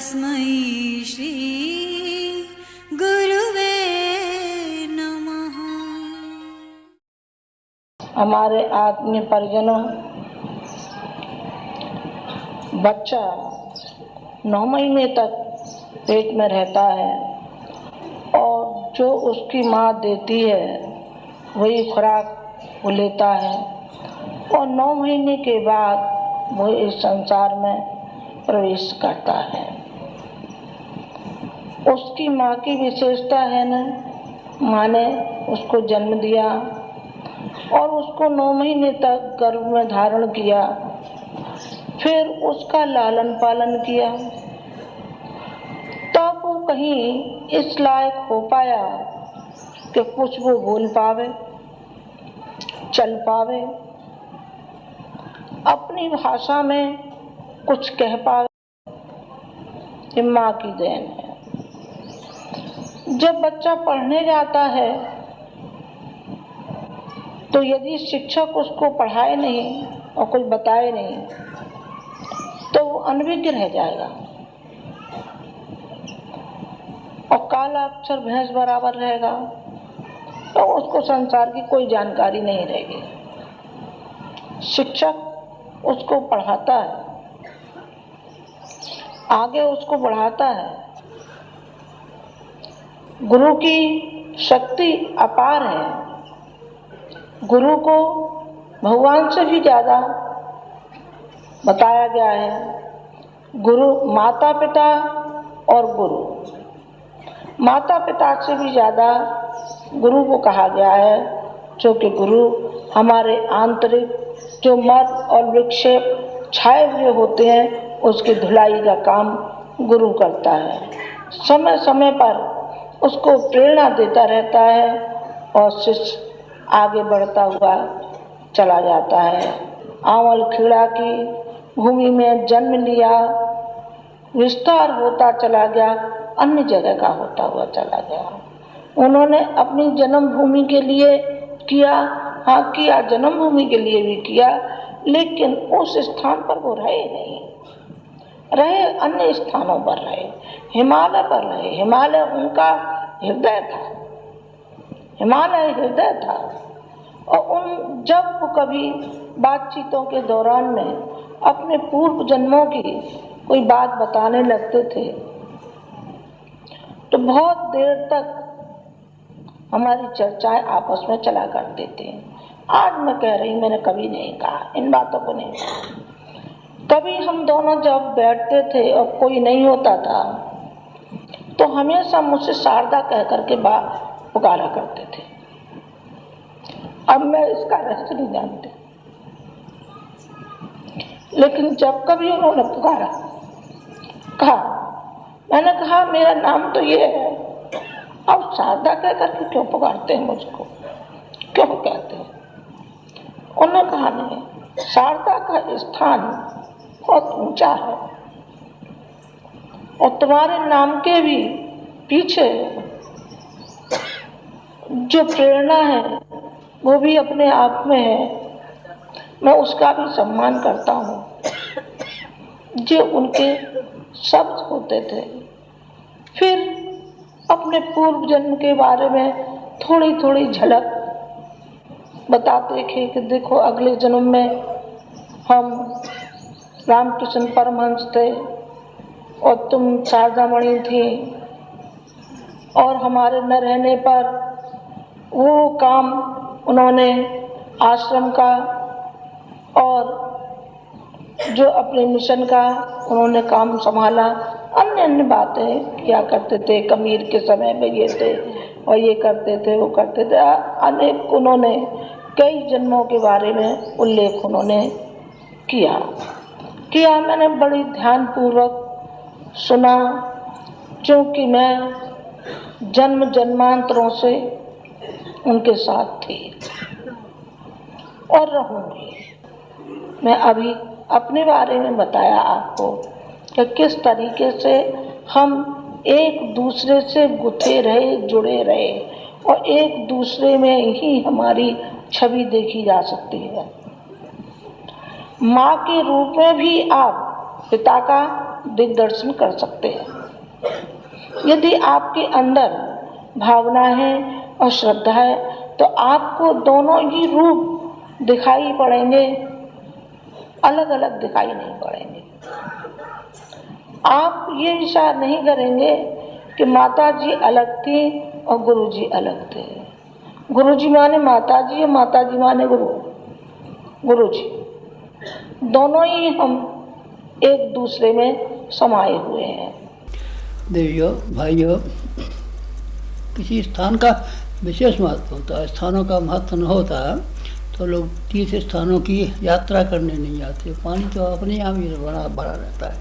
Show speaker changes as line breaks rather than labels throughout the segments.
तस्मै श्री गुरुवे नमः।
हमारे आत्मीय परिजनों, बच्चा 9 महीने तक पेट में रहता है और जो उसकी माँ देती है वही खुराक वो लेता है और 9 महीने के बाद वो इस संसार में प्रवेश करता है। उसकी माँ की विशेषता है न, माँ ने उसको जन्म दिया और उसको 9 महीने तक गर्भ में धारण किया, फिर उसका लालन पालन किया, तब वो कहीं इस लायक हो पाया कि कुछ वो बोल पावे, चल पावे, अपनी भाषा में कुछ कह पावे। ये माँ की देन है। जब बच्चा पढ़ने जाता है तो यदि शिक्षक उसको पढ़ाए नहीं और कुछ बताए नहीं तो वो अनभिज्ञ रह जाएगा और काला अक्षर भैंस बराबर रहेगा, तो उसको संसार की कोई जानकारी नहीं रहेगी। शिक्षक उसको पढ़ाता है, आगे उसको बढ़ाता है। गुरु की शक्ति अपार है। गुरु को भगवान से भी ज्यादा बताया गया है। गुरु माता पिता और गुरु, माता पिता से भी ज्यादा गुरु को कहा गया है, क्योंकि गुरु हमारे आंतरिक जो मर्म और विक्षेप छाए हुए होते हैं उसकी धुलाई का काम गुरु करता है। समय समय पर उसको प्रेरणा देता रहता है और शिष्य आगे बढ़ता हुआ चला जाता है। आंवल खेड़ा की भूमि में जन्म लिया, विस्तार होता चला गया, अन्य जगह का होता हुआ चला गया। उन्होंने अपनी जन्मभूमि के लिए किया, हाँ किया, जन्मभूमि के लिए भी किया, लेकिन उस स्थान पर वो रहे नहीं, रहे अन्य स्थानों पर रहे, हिमालय पर रहे। हिमालय उनका हृदय था, हिमालय हृदय था। और उन जब वो कभी बातचीतों के दौरान में अपने पूर्व जन्मों की कोई बात बताने लगते थे तो बहुत देर तक हमारी चर्चाएं आपस में चला करते थे। आज मैं कह रही, मैंने कभी नहीं कहा, इन बातों को नहीं कहा। कभी हम दोनों जब बैठते थे और कोई नहीं होता था तो हमेशा मुझसे शारदा कह करके पुकारा करते थे। अब मैं इसका रहस्य नहीं जानती, लेकिन जब कभी उन्होंने पुकारा, कहा, मैंने कहा मेरा नाम तो ये है, अब शारदा कह करके क्यों पुकारते हैं मुझको, क्यों कहते हैं? उन्होंने कहा नहीं, शारदा का स्थान बहुत ऊंचा है और तुम्हारे नाम के भी पीछे जो प्रेरणा है वो भी अपने आप में है। मैं उसका भी सम्मान करता हूँ। जो उनके शब्द होते थे, फिर अपने पूर्व जन्म के बारे में थोड़ी थोड़ी झलक बताते थे कि देखो अगले जन्म में हम रामकृष्ण परमहंस थे और तुम शारदामणि थी और हमारे न रहने पर वो काम उन्होंने आश्रम का और जो अपने मिशन का उन्होंने काम संभाला। अन्य अन्य बातें किया करते थे, कबीर के समय में ये थे और ये करते थे, वो करते थे, अनेक उन्होंने कई जन्मों के बारे में उल्लेख उन्होंने किया। मैंने बड़ी ध्यानपूर्वक सुना, क्योंकि मैं जन्म जन्मांतरों से उनके साथ थी और रहूंगी। मैं अभी अपने बारे में बताया आपको कि किस तरीके से हम एक दूसरे से गुथे रहे, जुड़े रहे और एक दूसरे में ही हमारी छवि देखी जा सकती है। माँ के रूप में भी आप पिता का दिग्दर्शन कर सकते हैं। यदि आपके अंदर भावना है और श्रद्धा है तो आपको दोनों ही रूप दिखाई पड़ेंगे, अलग अलग दिखाई नहीं पड़ेंगे। आप ये विचार नहीं करेंगे कि माता जी अलग थी और गुरु जी अलग थे। गुरु जी माने माता जी और माता जी माने गुरु जी, दोनों ही हम एक दूसरे में समाये हुए हैं।
देवियों भाइयों, किसी स्थान का विशेष महत्व होता है। स्थानों का महत्व न होता तो लोग तीर्थ स्थानों की यात्रा करने नहीं आते। पानी तो अपने यहाँ भी भरा रहता है।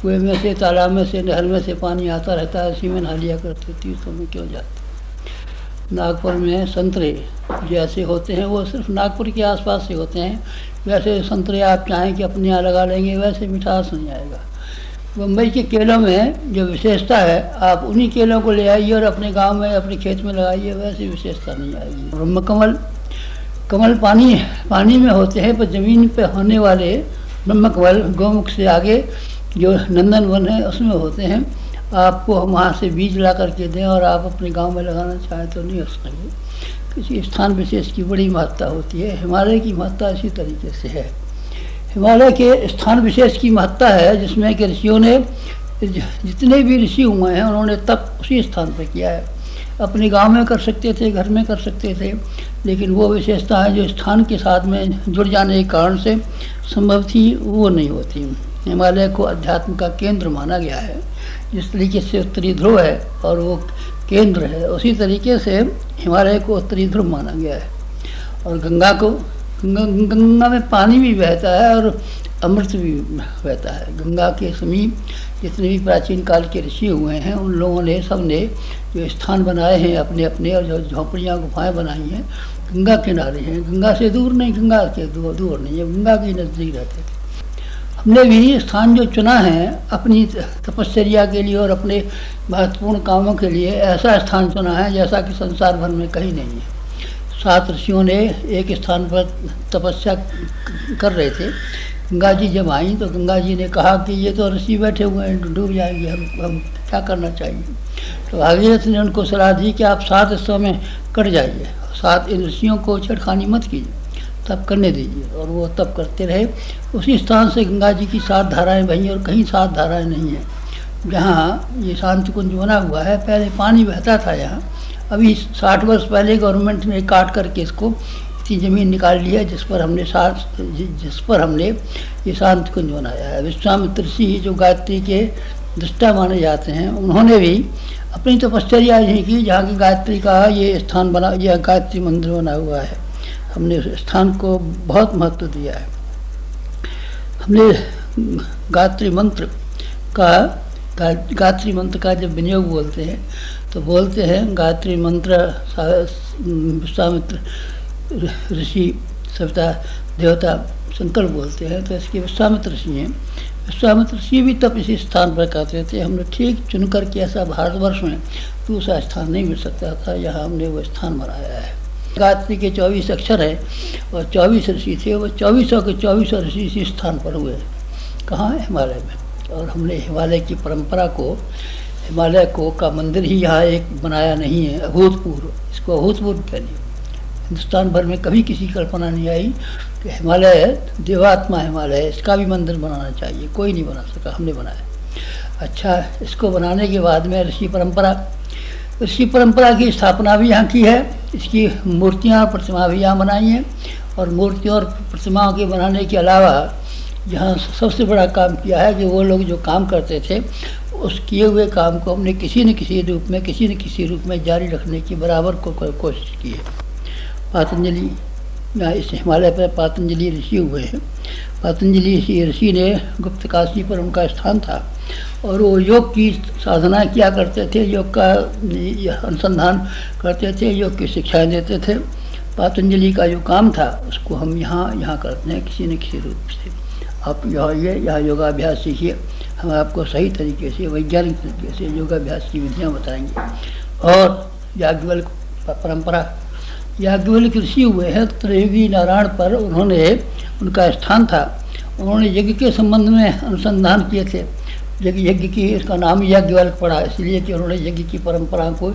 कुएं में से, तालाब में से, नहर में से पानी आता रहता है, उसी में नहा लिया करते। तीर्थों में क्यों जाते? नागपुर में संतरे जैसे होते हैं वो सिर्फ नागपुर के आसपास से होते हैं। वैसे संतरे आप चाहें कि अपने यहाँ लगा लेंगे, वैसे मिठास नहीं आएगा। मुंबई के केलों में जो विशेषता है, आप उन्हीं केलों को ले आइए और अपने गांव में, अपने खेत में लगाइए, वैसी विशेषता नहीं आएगी। ब्रह्म कमल पानी में होते हैं, पर ज़मीन पे होने वाले ब्रह्म कमल गौमुख से आगे जो नंदन वन है उसमें होते हैं। आपको हम वहाँ से बीज ला करके दें और आप अपने गांव में लगाना चाहें तो नहीं हो सकेंगे। किसी स्थान विशेष की बड़ी महत्ता होती है। हिमालय की महत्ता इसी तरीके से है। हिमालय के स्थान विशेष की महत्ता है जिसमें कि ऋषियों ने, जितने भी ऋषि हुए हैं उन्होंने तप उसी स्थान पर किया है। अपने गांव में कर सकते थे, घर में कर सकते थे, लेकिन वो विशेषता है जो स्थान के साथ में जुड़ जाने के कारण से संभव थी, वो नहीं होती। हिमालय को अध्यात्म का केंद्र माना गया है। जिस तरीके से उत्तरी ध्रुव है और वो केंद्र है, उसी तरीके से हिमालय को उत्तरी ध्रुव माना गया है। और गंगा में पानी भी बहता है और अमृत भी बहता है। गंगा के समीप जितने भी प्राचीन काल के ऋषि हुए हैं उन लोगों ने, सब ने जो स्थान बनाए हैं अपने अपने, और जो झोंपड़ियाँ गुफाएं बनाई हैं गंगा किनारे हैं। गंगा से दूर नहीं, गंगा के दूर नहीं है, गंगा के नज़दीक रहते थे। हमने भी स्थान जो चुना है अपनी तपश्चर्या के लिए और अपने महत्वपूर्ण कामों के लिए, ऐसा स्थान चुना है जैसा कि संसार भर में कहीं नहीं है। 7 ऋषियों ने एक स्थान पर तपस्या कर रहे थे। गंगा जी जब आई तो गंगा जी ने कहा कि ये तो ऋषि बैठे हुए हैं, डूब जाएंगे, हम क्या करना चाहिए। तो भागीरथ ने उनको सलाह दी कि आप 7 हिस्सों में कट जाइए, 7 इन ऋषियों को छेड़खानी मत कीजिए, तप करने दीजिए। और वो तप करते रहे। उसी स्थान से गंगा जी की 7 धाराएं बहीं और कहीं 7 धाराएं नहीं हैं। जहाँ ये शांति कुंज बना हुआ है, पहले पानी बहता था यहाँ। अभी 60 वर्ष पहले गवर्नमेंट ने काट करके इसको इतनी ज़मीन निकाल ली है जिस पर हमने ये शांति कुंज बनाया है। विश्वामित्र ऋषि जो गायत्री के दृष्टा माने जाते हैं, उन्होंने भी अपनी तपश्चर्या यही की जहाँ की गायत्री का ये स्थान बना, यह गायत्री मंदिर बना हुआ है। हमने उस स्थान को बहुत महत्व दिया है। हमने गायत्री मंत्र का जब विनियोग बोलते हैं तो बोलते हैं गायत्री मंत्र विश्वामित्र ऋषि सविता देवता शंकर बोलते हैं, तो इसके विश्वामित्र ऋषि हैं। विश्वामित्र ऋषि भी तब इसी स्थान पर करते थे। हमने ठीक चुन करके, ऐसा भारतवर्ष में दूसरा स्थान नहीं मिल सकता था, यहाँ हमने वो स्थान बनाया है। गायत्री के 24 अक्षर है और 24 ऋषि थे। वो 2400 के 2400 ऋषि इसी स्थान पर हुए। कहाँ? हिमालय में। और हमने हिमालय की परंपरा को, हिमालय को का मंदिर ही यहाँ एक बनाया नहीं है, अभूतपूर्व। इसको अभूतपूर्व कहिए। हिंदुस्तान भर में कभी किसी कल्पना नहीं आई कि हिमालय देवात्मा हिमालय है, इसका भी मंदिर बनाना चाहिए। कोई नहीं बना सका, हमने बनाया। अच्छा, इसको बनाने के बाद में ऋषि परंपरा की स्थापना भी यहाँ की है। इसकी मूर्तियाँ और प्रतिमा भी यहाँ बनाई हैं। और मूर्तियों और प्रतिमाओं के बनाने के अलावा यहाँ सबसे बड़ा काम किया है कि वो लोग जो काम करते थे उस किए हुए काम को हमने किसी न किसी रूप में जारी रखने की बराबर को कोशिश की है। पातंजलि, यहाँ इस हिमालय पर पातंजलि ऋषि हुए हैं। पातंजलि ऋषि ने गुप्त काशी पर उनका स्थान था और वो योग की साधना किया करते थे, योग का अनुसंधान करते थे, योग की शिक्षाएं देते थे। पातंजलि का जो काम था उसको हम यहाँ करते हैं किसी न किसी रूप से। आप यहाँ योगाभ्यास सीखिए, हम आपको सही तरीके से, वैज्ञानिक तरीके से योगाभ्यास की विधियाँ बताएंगे। और याज्ञवल्क्य परंपरा, याज्ञवल्क्य ऋषि हुए हैं त्रयोगी नारायण पर, उनका स्थान था। उन्होंने यज्ञ के संबंध में अनुसंधान किए थे। यज्ञ की, इसका नाम याज्ञवल्क्य पड़ा इसलिए कि उन्होंने यज्ञ की परंपरा को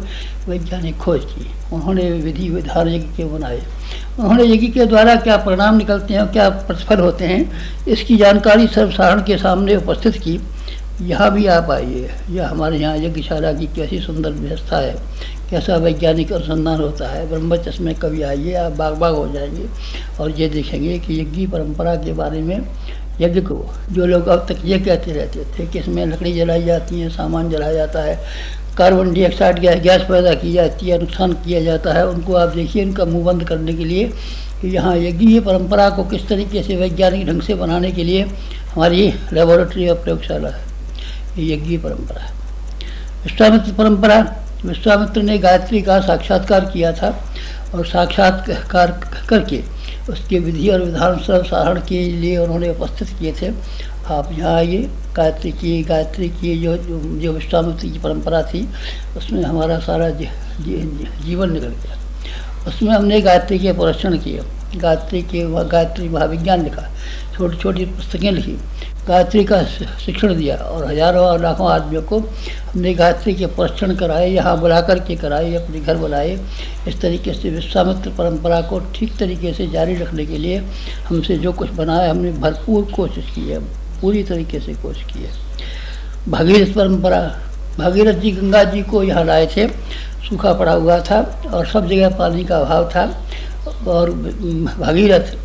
वैज्ञानिक खोज की। उन्होंने विधि विधान यज्ञ के बनाए। उन्होंने यज्ञ के द्वारा क्या परिणाम निकलते हैं, क्या प्रतिफल होते हैं, इसकी जानकारी सर्वसाधारण के सामने उपस्थित की। यहाँ भी आप आइए, यह हमारे यहाँ यज्ञशाला की कैसी सुंदर व्यवस्था है, कैसा वैज्ञानिक अनुसंधान होता है। ब्रह्मचर्य में कभी आइए, आप बाग बाग हो जाएंगे और ये देखेंगे कि यज्ञ परंपरा के बारे में, यज्ञ को जो लोग अब तक ये कहते रहते थे कि इसमें लकड़ी जलाई जाती है, सामान जलाया जाता है, कार्बन डाइऑक्साइड गैस पैदा की जाती है, नुकसान किया जाता है, उनको आप देखिए उनका मुँह बंद करने के लिए कि यहाँ यज्ञ परंपरा को किस तरीके से वैज्ञानिक ढंग से बनाने के लिए हमारी लेबोरेटरी और प्रयोगशाला है। ये यज्ञ परंपरा है। विश्वामित्र परंपरा, विश्वामित्र ने गायत्री का साक्षात्कार किया था और साक्षात्कार करके उसके विधि और विधान सर्वसाधारण के लिए उन्होंने उपस्थित किए थे। आप यहाँ आइए, गायत्री की जो विश्वामित्र की परंपरा थी उसमें हमारा सारा जीवन निकल गया। उसमें हमने गायत्री के प्रदर्शन किए, गायत्री महाविज्ञान लिखा, छोटी छोटी पुस्तकें लिखी, गायत्री का शिक्षण दिया और हजारों और लाखों आदमियों को हमने गायत्री के प्रशिक्षण कराए, यहाँ बुला कर के कराए, अपने घर बुलाए। इस तरीके से विश्वामित्र परंपरा को ठीक तरीके से जारी रखने के लिए हमसे जो कुछ बनाया हमने भरपूर कोशिश की है, पूरी तरीके से कोशिश की है। भागीरथ परंपरा, भागीरथ जी गंगा जी को यहाँ लाए थे, सूखा पड़ा हुआ था और सब जगह पानी का अभाव था और भागीरथ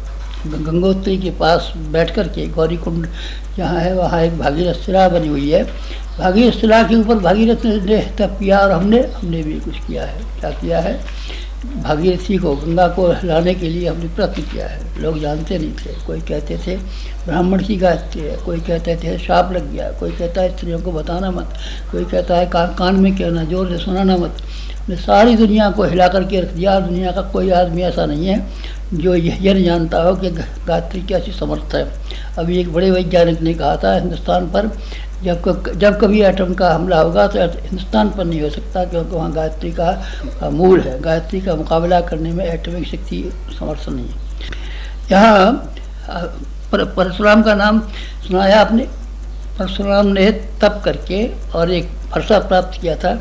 गंगोत्री के पास बैठ कर के, गौरी कुंड जहाँ है वहाँ एक भागीरथ शिला बनी हुई है, भागीरथ शिला के ऊपर भागीरथ ने तप किया और हमने भी कुछ किया है। क्या किया है? भागीरथी को, गंगा को लाने के लिए हमने प्रयत्न किया है। लोग जानते नहीं थे, कोई कहते थे ब्राह्मण की गायत्री है, कोई कहते थे श्राप लग गया, कोई कहता है स्त्रियों को बताना मत, कोई कहता है कान में कहना, जोर से सुनाना मत। ने सारी दुनिया को हिला करके रख दिया। दुनिया का कोई आदमी ऐसा नहीं है जो यह नहीं जानता हो कि गायत्री कैसी समर्थ है। अभी एक बड़े वैज्ञानिक ने कहा था हिंदुस्तान पर जब कभी एटम का हमला होगा तो हिंदुस्तान पर नहीं हो सकता, क्योंकि वहाँ गायत्री का मूल है। गायत्री का मुकाबला करने में एटॉमिक शक्ति समर्थ नहीं है। यहाँ परशुराम का नाम सुनाया आपने। परशुराम ने तप करके और एक फरसा प्राप्त किया था,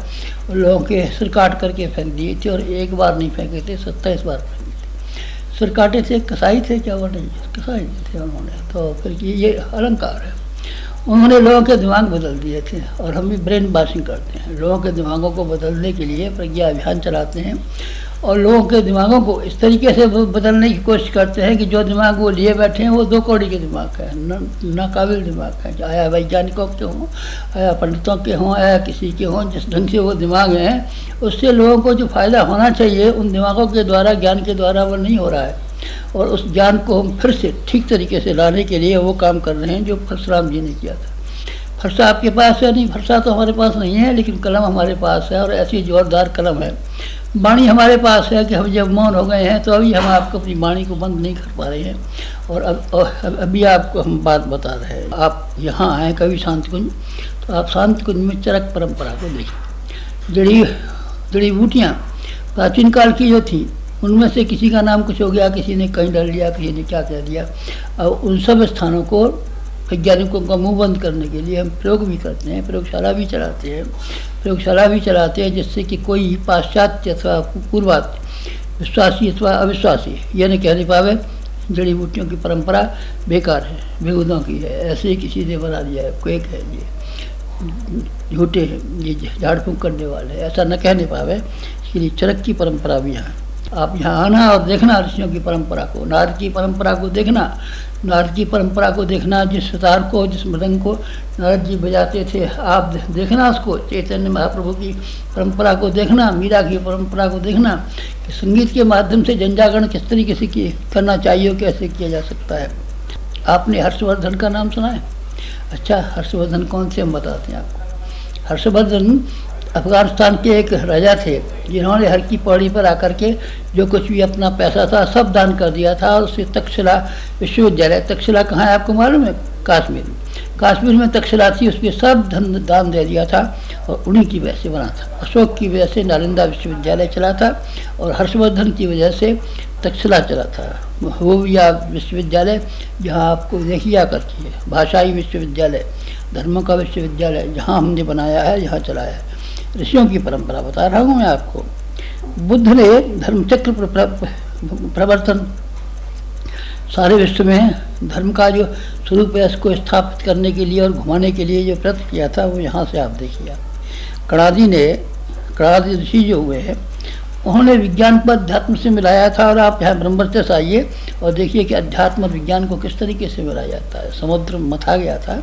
लोगों के सिर काट करके फेंक दिए थे और एक बार नहीं फेंके थे, 27 बार फेंके थे। सिर काटे थे, कसाई थे क्या? वो नहीं, कसाई थे उन्होंने। तो फिर ये अलंकार है। उन्होंने लोगों के दिमाग बदल दिए थे और हम भी ब्रेन वॉशिंग करते हैं। लोगों के दिमागों को बदलने के लिए प्रज्ञा अभियान चलाते हैं और लोगों के दिमागों को इस तरीके से बदलने की कोशिश करते हैं कि जो दिमाग वो लिए बैठे हैं वो 2 कौड़ी के दिमाग है, नाकाबिल दिमाग है। आया वैज्ञानिकों के हों, आया पंडितों के हों, आया किसी के हों, जिस ढंग से वो दिमाग हैं उससे लोगों को जो फ़ायदा होना चाहिए उन दिमागों के द्वारा, ज्ञान के द्वारा वो नहीं हो रहा है। और उस ज्ञान को हम फिर से ठीक तरीके से लाने के लिए वो काम कर रहे हैं जो परशुराम जी ने किया था। फरसा आपके पास है? नहीं, फरसा तो हमारे पास नहीं है, लेकिन कलम हमारे पास है और ऐसी जोरदार कलम है। वाणी हमारे पास है कि हम जब मौन हो गए हैं तो अभी हम आपको अपनी वाणी को बंद नहीं कर पा रहे हैं और अभी आपको हम बात बता रहे हैं। आप यहाँ आए कभी शांति कुंज, तो आप शांति कुंज में चरक परंपरा को देखें। जड़ी बूटियाँ प्राचीन काल की जो थी उनमें से किसी का नाम कुछ हो गया, किसी ने कहीं डाल लिया, किसी ने क्या कह दिया। और उन सब स्थानों को वैज्ञानिकों का मुंह बंद करने के लिए हम प्रयोग भी करते हैं, प्रयोगशाला भी चलाते हैं जिससे कि कोई पाश्चात्य अथवा पूर्वात्य, विश्वासी अथवा अविश्वासी ये नहीं कहने पावे जड़ी बूटियों की परंपरा बेकार है, बेहूदों की है, ऐसे ही किसी ने बना दिया है, कोई कह ये झूठे हैं, ये झाड़ फूँक करने वाले, ऐसा न कहने पावे। इसलिए चरक की परंपरा भी यहाँ। आप यहाँ आना और देखना ऋषियों की परंपरा को, नारद की परंपरा को देखना, नारद की परंपरा को देखना, जिस सितार को, जिस मृदंग को नारद जी बजाते थे आप देखना उसको। चैतन्य महाप्रभु की परंपरा को देखना, मीरा की परंपरा को देखना कि संगीत के माध्यम से जनजागरण किस तरीके से करना चाहिए, कैसे किया जा सकता है। आपने हर्षवर्धन का नाम सुना है? अच्छा, हर्षवर्धन कौन से हम बताते हैं आपको। हर्षवर्धन अफगानिस्तान के एक राजा थे जिन्होंने हर की पौड़ी पर आकर के जो कुछ भी अपना पैसा था सब दान कर दिया था और उससे तक्षशिला विश्वविद्यालय, तक्षशिला कहाँ है आपको मालूम है? कश्मीर में तक्षशिला थी, उसके सब धन दान दे दिया था और उन्हीं की वजह से बना था। अशोक की वजह से नालंदा विश्वविद्यालय चला था और हर्षवर्धन की वजह से तक्षशिला चला था। वो या विश्वविद्यालय जहाँ आपको देखिए करती है, भाषाई विश्वविद्यालय धर्मों का विश्वविद्यालय जहाँ हमने बनाया है, यहाँ चलाया है। ऋषियों की परंपरा बता रहा हूँ मैं आपको। बुद्ध ने धर्मचक्र प्रवर्तन सारे विश्व में धर्म का जो स्वरूप है इसको स्थापित करने के लिए और घुमाने के लिए जो प्रयत्न किया था, वो यहाँ से आप देखिए। कणादी ऋषि जो हुए हैं उन्होंने विज्ञान को अध्यात्म से मिलाया था, और आप यहाँ ब्रह्मवर्चस्व से आइए और देखिए कि अध्यात्म और विज्ञान को किस तरीके से मिलाया जाता है। समुद्र मथा गया था,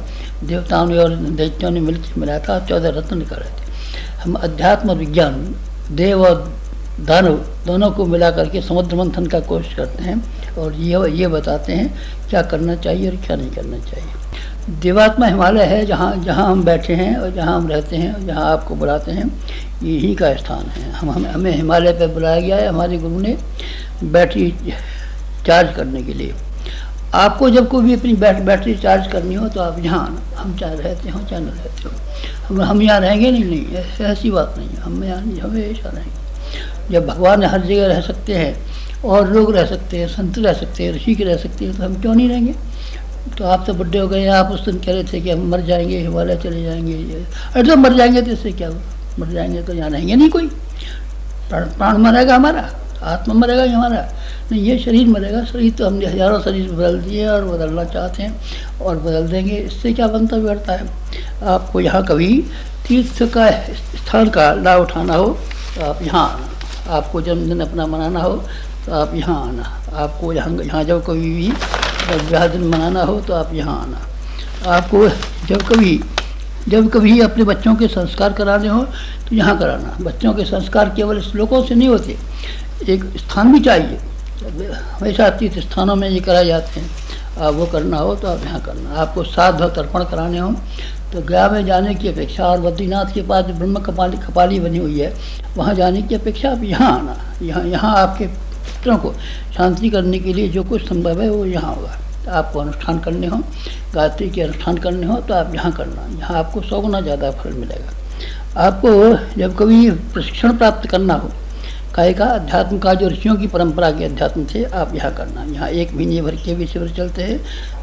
देवताओं ने और दैत्यों ने मिलकर मिलाया था, 14 रत्न निकाले थे। हम अध्यात्म और विज्ञान, देव और दानव दोनों को मिला करके समुद्र मंथन का कोशिश करते हैं और ये बताते हैं क्या करना चाहिए और क्या नहीं करना चाहिए। देवात्मा हिमालय है, जहाँ हम बैठे हैं और जहाँ हम रहते हैं और जहाँ आपको बुलाते हैं, यही का स्थान है। हमें हिमालय पर बुलाया गया है हमारे गुरु ने बैटरी चार्ज करने के लिए। आपको जब कोई भी अपनी बैटरी चार्ज करनी हो तो आप यहाँ आना, हम चाहे रहते हो चाहे न रहते हो। हम यहाँ रहेंगे नहीं, ऐसी बात नहीं है, हम यहाँ हमेशा रहेंगे। जब भगवान हर जगह रह सकते हैं और लोग रह सकते हैं, संत रह सकते हैं, ऋषि के रह सकते हैं, तो हम क्यों नहीं रहेंगे। तो आप तो बुढ़े हो गए, आप उस दिन कह रहे थे कि हम मर जाएंगे, हिमालय चले जाएंगे। अरे तो मर जाएंगे तो इससे क्या हुआ, मर जाएंगे तो यहाँ रहेंगे नहीं कोई। प्राण मरेगा हमारा, आत्मा मरेगा हमारा नहीं, ये शरीर मरेगा। शरीर तो हमने हजारों शरीर बदल दिए और बदलना चाहते हैं और बदल देंगे, इससे क्या बनता बिगड़ता है। आपको यहाँ कभी तीर्थ का स्थान का लाभ उठाना हो तो आप यहाँ आना, आपको जन्मदिन अपना मनाना हो तो आप यहाँ आना, आपको यहाँ जब कभी भी ब्याह दिन मनाना हो तो आप यहाँ आना, आपको जब कभी अपने बच्चों के संस्कार कराने हो तो यहाँ कराना। बच्चों के संस्कार केवल श्लोकों से नहीं होते, एक स्थान भी चाहिए। हमेशा तीर्थ स्थानों में ये कराए जाते हैं, आप वो करना हो तो आप यहाँ करना। आपको श्राद्ध तर्पण कराने हो तो गया में जाने की अपेक्षा और बद्रीनाथ के पास ब्रह्म कपाली बनी हुई है, वहाँ जाने की अपेक्षा आप यहाँ आना। यहाँ आपके पितरों को शांति करने के लिए जो कुछ संभव है वो यहाँ होगा। आपको अनुष्ठान करने हो, गायत्री के अनुष्ठान करने हो तो आप यहाँ करना, यहाँ आपको 100 गुना ज़्यादा फल मिलेगा। आपको जब कभी प्रशिक्षण प्राप्त करना हो काय का, अध्यात्म का, जो ऋषियों की परंपरा के अध्यात्म थे, आप यहाँ करना। यहाँ 1 महीने भर के भी शिविर चलते हैं,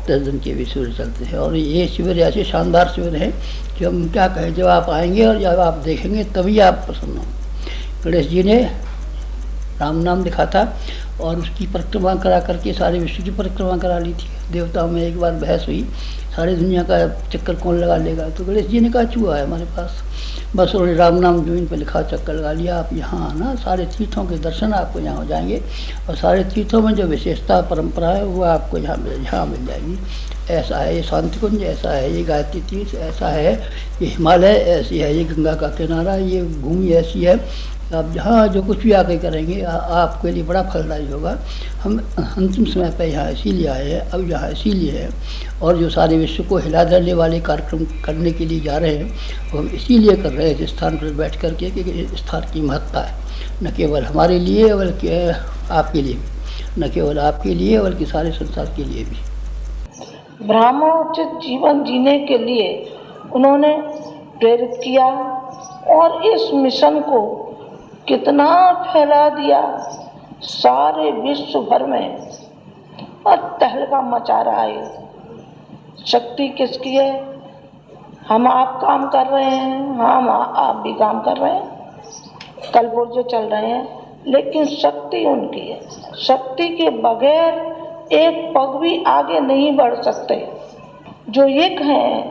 10 दिन के भी शिविर चलते हैं, और ये शिविर ऐसे शानदार शिविर है कि हम क्या कहें, जब आप आएंगे और जब आप देखेंगे तभी आप प्रसन्न हो। गणेश जी ने राम नाम लिखा था और उसकी परिक्रमा करा करके सारे विश्व की परिक्रमा करा ली थी। देवताओं में एक बार बहस हुई, सारी दुनिया का चक्कर कौन लगा लेगा, तो गणेश जी ने कहा चूहा है हमारे पास, बस उन्होंने राम नाम जो इन पर लिखा चक्कर लगा लिया। आप यहाँ आना, सारे तीर्थों के दर्शन आपको यहाँ हो जाएंगे और सारे तीर्थों में जो विशेषता परंपरा है वो आपको यहाँ मिल जाएगी। ऐसा है ये शांति कुंज, ऐसा है ये गायत्री तीर्थ, ऐसा है ये हिमालय, ऐसी है ये गंगा का किनारा, ये भूमि ऐसी है। आप जहाँ जो कुछ भी आके करेंगे आपके लिए बड़ा फलदायी होगा। हम अंतिम समय पर यहाँ इसीलिए आए हैं, अब यहाँ इसीलिए है, और जो सारे विश्व को हिला देने वाले कार्यक्रम करने के लिए जा रहे हैं वो हम इसीलिए कर रहे हैं इस स्थान पर बैठ कर के, क्योंकि इस स्थान की महत्ता है, न केवल हमारे लिए बल्कि आपके लिए भी, न केवल आपके लिए बल्कि सारे संसार के लिए भी।
ब्राह्मणोचित जीवन जीने के लिए उन्होंने प्रेरित किया और इस मिशन को कितना फैला दिया सारे विश्व भर में, और तहलका मचा रहा है। शक्ति किसकी है? हम आप काम कर रहे हैं, हम आप भी काम कर रहे हैं, कल पुर्जे चल रहे हैं, लेकिन शक्ति उनकी है। शक्ति के बगैर एक पग भी आगे नहीं बढ़ सकते। जो ये कहें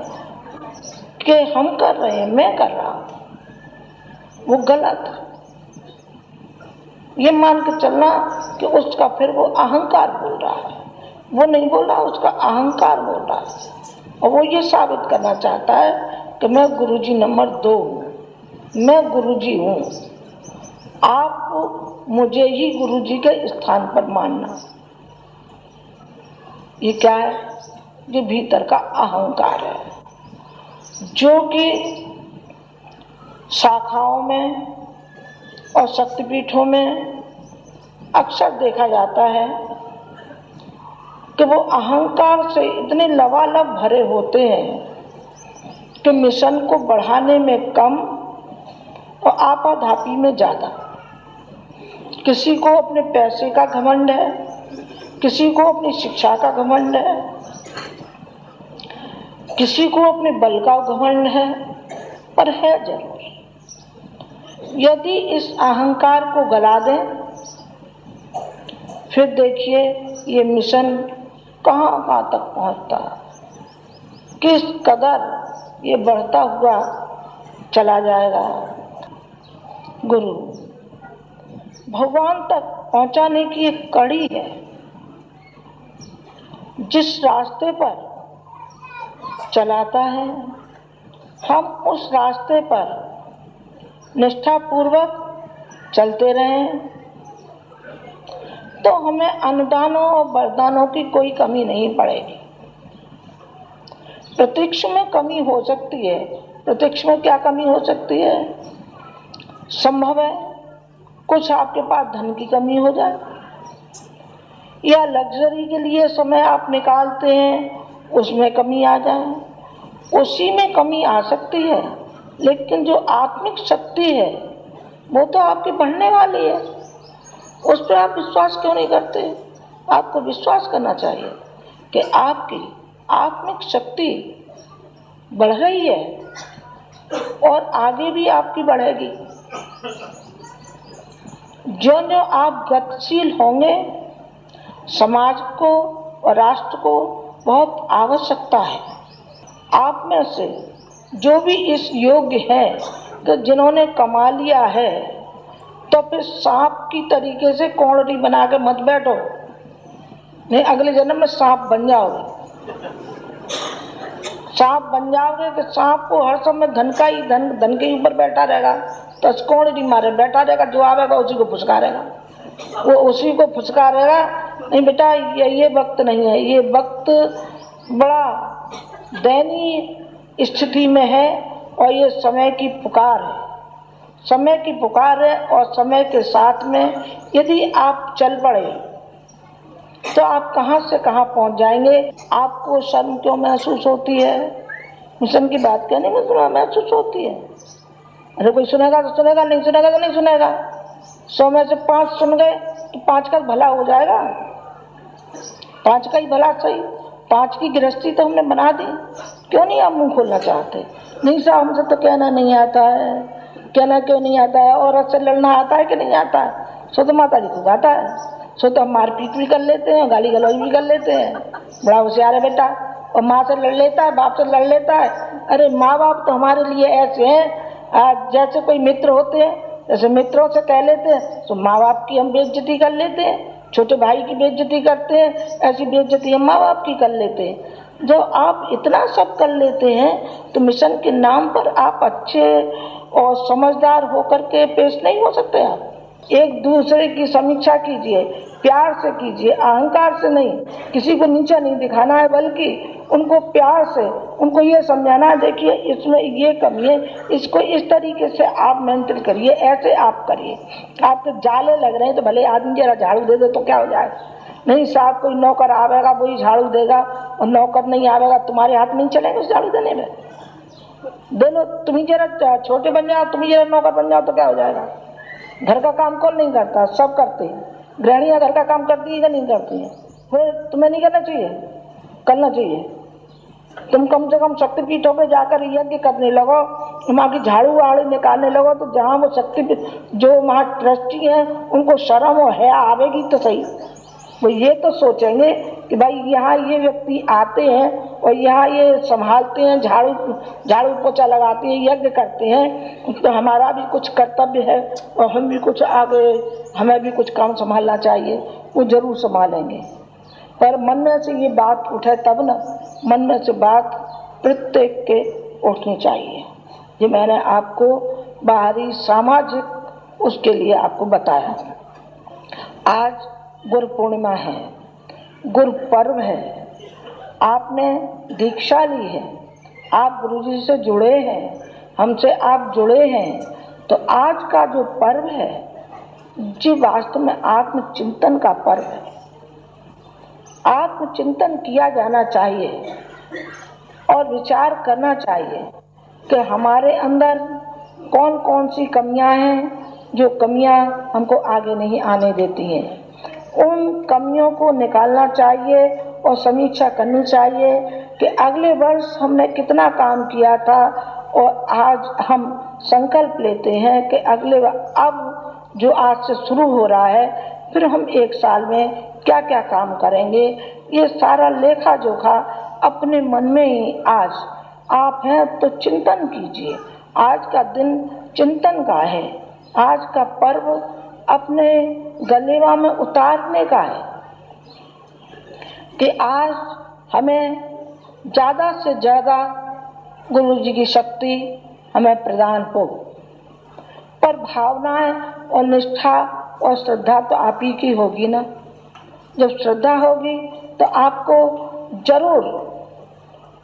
कि हम कर रहे हैं, मैं कर रहा हूं, वो गलत है। ये मान के चलना कि उसका फिर वो अहंकार बोल रहा है, वो नहीं बोल रहा, उसका अहंकार बोल रहा है, और वो ये साबित करना चाहता है कि मैं गुरुजी नंबर 2 हूँ, मैं गुरुजी हूँ, आप मुझे ही गुरुजी के स्थान पर मानना। ये क्या है? ये भीतर का अहंकार है, जो कि शाखाओं में और शक्तिपीठों में अक्सर देखा जाता है कि वो अहंकार से इतने लबालब भरे होते हैं कि मिशन को बढ़ाने में कम और आपाधापी में ज़्यादा। किसी को अपने पैसे का घमंड है, किसी को अपनी शिक्षा का घमंड है, किसी को अपने बल का घमंड है, पर है जरूर। यदि इस अहंकार को गला दें, फिर देखिए ये मिशन कहाँ तक पहुँचता है, किस कदर ये बढ़ता हुआ चला जाएगा। गुरु भगवान तक पहुँचाने की एक कड़ी है। जिस रास्ते पर चलाता है, हम उस रास्ते पर निष्ठापूर्वक चलते रहें, तो हमें अनुदानों और वरदानों की कोई कमी नहीं पड़ेगी। प्रत्यक्ष में कमी हो सकती है। प्रत्यक्ष में क्या कमी हो सकती है? संभव है कुछ आपके पास धन की कमी हो जाए, या लग्जरी के लिए समय आप निकालते हैं, उसमें कमी आ जाए, उसी में कमी आ सकती है। लेकिन जो आत्मिक शक्ति है वो तो आपकी बढ़ने वाली है, उस पर आप विश्वास क्यों नहीं करते? आपको विश्वास करना चाहिए कि आपकी आत्मिक शक्ति बढ़ रही है और आगे भी आपकी बढ़ेगी। जो जो आप गतिशील होंगे, समाज को और राष्ट्र को बहुत आवश्यकता है। आप में से जो भी इस योग्य है कि जिन्होंने कमा लिया है, तो फिर सांप की तरीके से कोड़री बना के मत बैठो, नहीं अगले जन्म में सांप बन जाओगे। सांप बन जाओगे कि सांप को हर समय धन के ही ऊपर बैठा रहेगा, तो कोड़री मारे बैठा रहेगा, जो आवेगा उसी को फुसकारेगा, वो उसी को फुसकारेगा। नहीं बेटा, ये वक्त नहीं है, ये वक्त बड़ा दयनीय स्थिति में है और ये समय की पुकार है। समय की पुकार है और समय के साथ में यदि आप चल पड़े तो आप कहाँ से कहाँ पहुँच जाएंगे। आपको शर्म क्यों महसूस होती है? मिशन की बात कहने में शर्म महसूस होती है। अरे कोई सुनेगा तो सुनेगा, नहीं सुनेगा तो नहीं सुनेगा। 100 में से 5 सुन गए तो 5 का भला हो जाएगा, 5 का ही भला सही। 5 की गृहस्थी तो हमने बना दी, क्यों नहीं आप मुंह खोलना चाहते? नहीं साहब हमसे तो कहना नहीं आता है। कहना क्यों नहीं आता है? औरत से लड़ना आता है कि नहीं आता है? सो तो माता जी को आता है, सो तो हम मारपीट भी कर लेते हैं, गाली गलौज भी कर लेते हैं। बड़ा होशियार है बेटा, और माँ से लड़ लेता है, बाप से लड़ लेता है। अरे माँ बाप तो हमारे लिए ऐसे हैं जैसे कोई मित्र होते हैं, जैसे मित्रों से कह लेते हैं तो माँ बाप की हम बेइज्जती कर लेते हैं, छोटे भाई की बेइज्जती करते हैं, ऐसी बेइज्जती हम माँ बाप की कर लेते हैं। जब आप इतना सब कर लेते हैं तो मिशन के नाम पर आप अच्छे और समझदार होकर के पेश नहीं हो सकते। आप एक दूसरे की समीक्षा कीजिए, प्यार से कीजिए, अहंकार से नहीं। किसी को नीचा नहीं दिखाना है, बल्कि उनको प्यार से उनको ये समझाना है, देखिए इसमें ये कमी है, इसको इस तरीके से आप मेंटेन करिए, ऐसे आप करिए। आपके जाले लग रहे हैं तो भले आदमी जरा झाड़ू दे दे तो क्या हो जाए? नहीं साहब, कोई नौकर आवेगा वही झाड़ू देगा, और नौकर नहीं आवेगा तुम्हारे हाथ नहीं चलेगा उस झाड़ू देने में। दोनों तुम्ही जरा छोटे बन जाओ, तुम्ही जरा नौकर बन जाओ तो क्या हो जाएगा? घर का काम कौन नहीं करता? सब करते हैं। गृहणियाँ घर का काम करती है कि नहीं करती है? फिर तुम्हें नहीं करना चाहिए? करना चाहिए। तुम कम से कम शक्तिपीठों पे जाकर यज्ञ करने लगो, वहाँ की झाड़ू वाड़ू निकालने लगो, तो जहाँ वो शक्तिपीठ जो वहाँ ट्रस्टी हैं उनको शर्म और हया आवेगी तो सही। वो ये तो सोचेंगे कि भाई यहाँ ये व्यक्ति आते हैं और यहाँ ये संभालते हैं, झाड़ू पोछा लगाते हैं, यज्ञ करते हैं, तो हमारा भी कुछ कर्तव्य है और हम भी कुछ आगे, हमें भी कुछ काम संभालना चाहिए। वो जरूर संभालेंगे, पर मन में से ये बात उठे तब न, मन में से बात प्रत्येक के उठनी चाहिए। ये मैंने आपको बाहरी सामाजिक उसके लिए आपको बताया। आज गुरु पूर्णिमा है, गुरु पर्व है, आपने दीक्षा ली है, आप गुरुजी से जुड़े हैं, हमसे आप जुड़े हैं, तो आज का जो पर्व है जी वास्तव में आत्मचिंतन का पर्व है। आत्मचिंतन किया जाना चाहिए और विचार करना चाहिए कि हमारे अंदर कौन कौन सी कमियां हैं, जो कमियां हमको आगे नहीं आने देती हैं। उन कमियों को निकालना चाहिए और समीक्षा करनी चाहिए कि अगले वर्ष हमने कितना काम किया था और आज हम संकल्प लेते हैं कि अब जो आज से शुरू हो रहा है फिर हम 1 साल में क्या क्या काम करेंगे, ये सारा लेखा जोखा अपने मन में ही आज आप हैं तो चिंतन कीजिए। आज का दिन चिंतन का है, आज का पर्व अपने गलेवा में उतारने का है कि आज हमें ज़्यादा से ज़्यादा गुरु जी की शक्ति हमें प्रदान हो, पर भावनाएं और निष्ठा और श्रद्धा तो आप ही की होगी ना। जब श्रद्धा होगी तो आपको जरूर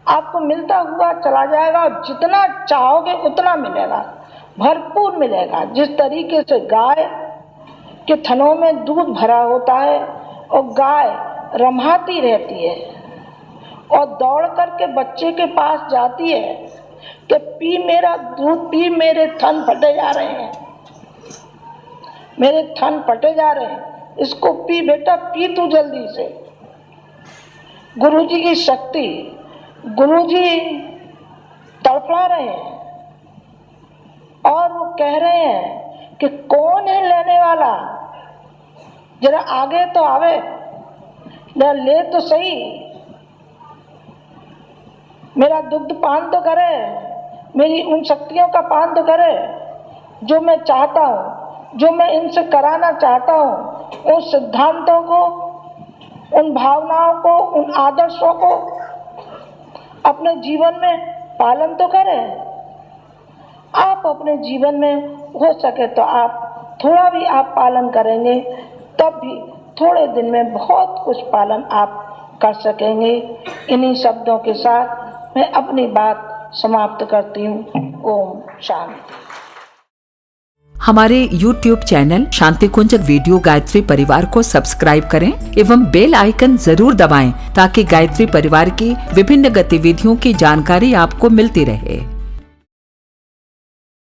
आपको मिलता हुआ चला जाएगा और जितना चाहोगे उतना मिलेगा, भरपूर मिलेगा। जिस तरीके से गाय के थनों में दूध भरा होता है और गाय रम्हाती रहती है और दौड़ करके बच्चे के पास जाती है कि पी मेरा दूध, पी, मेरे थन फटे जा रहे हैं, मेरे थन फटे जा रहे हैं, इसको पी बेटा, पी तू जल्दी से। गुरु जी की शक्ति, गुरु जी तड़फड़ा रहे हैं और वो कह रहे हैं कि कौन है लेने वाला, जरा आगे तो आवे, जरा ले तो सही, मेरा दुग्ध पान तो करे, मेरी उन शक्तियों का पान तो करे जो मैं चाहता हूँ, जो मैं इनसे कराना चाहता हूँ। उन सिद्धांतों को, उन भावनाओं को, उन आदर्शों को अपने जीवन में पालन तो करें। आप अपने जीवन में हो सके तो आप थोड़ा भी आप पालन करेंगे तब भी थोड़े दिन में बहुत कुछ पालन आप कर सकेंगे। इन्हीं शब्दों के साथ मैं अपनी बात समाप्त करती हूँ। ओम शांति।
हमारे YouTube चैनल शांति कुंज वीडियो गायत्री परिवार को सब्सक्राइब करें एवं बेल आइकन जरूर दबाएं ताकि गायत्री परिवार की विभिन्न गतिविधियों की जानकारी आपको मिलती रहे।